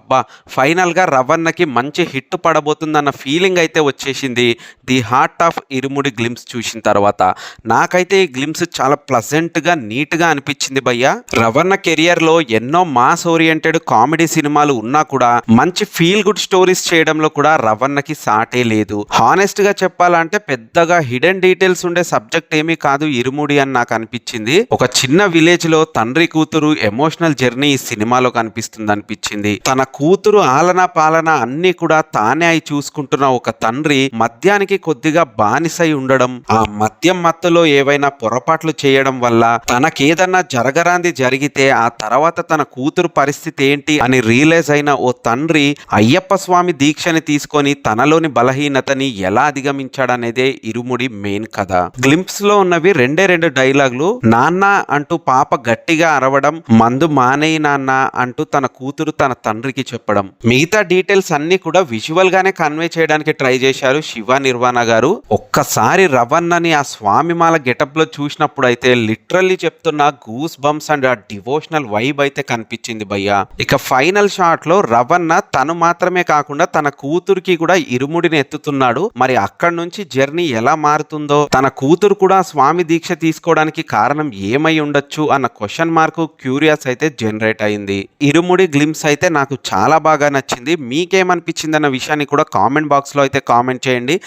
అబ్బా ఫైనల్గా రవణకి మంచి హిట్ పడబోతుందన్న ఫీలింగ్ అయితే వచ్చేసింది the heart of irumudi glimpse చూసిన తర్వాత. నాకైతే ఈ గ్లిమ్స్ చాలా ప్లజెంట్గా నీట్గా అనిపించింది భయ్య. రవణ కెరియర్లో ఎన్నో మాస్ ఓరియంటెడ్ కామెడీ సినిమాలు ఉన్నా కూడా మంచి ఫీల్ గుడ్ స్టోరీస్ చేయడంలో కూడా రవణకి సాటే లేదు. హానెస్ట్ గా చెప్పాలంటే పెద్దగా హిడెన్ డీటెయిల్స్ ఉండే సబ్జెక్ట్ ఏమీ కాదు ఇరుముడి అని నాకు అనిపించింది. ఒక చిన్న విలేజ్ లో తండ్రి కూతురు ఎమోషనల్ జర్నీ ఈ సినిమాలో కనిపిస్తుంది అనిపించింది. తన కూతురు ఆలన పాలన అన్ని కూడా తానే అయి చూసుకుంటున్న ఒక తండ్రి మద్యానికి కొద్దిగా బానిసై ఉండడం, ఆ మద్యం మత్తులో ఏవైనా పొరపాట్లు చేయడం వల్ల తనకేదన్నా జరగరాంది జరిగితే ఆ తర్వాత తన కూతురు పరిస్థితి ఏంటి అని రియలైజ్ అయిన ఓ తండ్రి అయ్యప్ప స్వామి దీక్షని తీసుకొని తనలోని బలహీనతని ఎలా అధిగమించాడనేదే ఇరుముడి మెయిన్ కథ. గ్లింప్స్ లో ఉన్నవి రెండు డైలాగులు. నాన్న అంటూ పాప గట్టిగా అరవడం, మందు మానేయి నాన్న అంటూ తన కూతురు తన తండ్రికి చెప్పడం. మిగతా డీటెయిల్స్ అన్ని కూడా విజువల్ గానే కన్వే చేయడానికి ట్రై చేశారు శివ నిర్వాణ గారు. ఒక్కసారి రవణని ఆ స్వామిమాల గెటప్ లో చూసినప్పుడు అయితే లిటరల్లీ చెప్తున్నా గూస్ బంప్స్ అండ్ ఆ డివోషనల్ వైబ్ అయితే కనిపించింది భయ్య. ఇక ఫైనల్ షాట్ లో రవణ తను మాత్రమే కాకుండా తన కూతురికి కూడా ఇరుముడిని ఎత్తుతున్నాడు. మరి అక్కడి నుంచి జర్నీ ఎలా మారుతుందో, తన కూతురు కూడా స్వామి దీక్ష తీసుకోవడానికి కారణం ఏమై ఉండొచ్చు అన్న క్వశ్చన్ మార్క్ క్యూరియాస్ అయితే జనరేట్ అయింది. ఇరుముడి గ్లిమ్స్ అయితే నాకు చాలా బాగా నచ్చింది. మీకేమనిపించింది అన్న విషయాన్ని కూడా కామెంట్ బాక్స్ లో అయితే కామెంట్ చేయండి.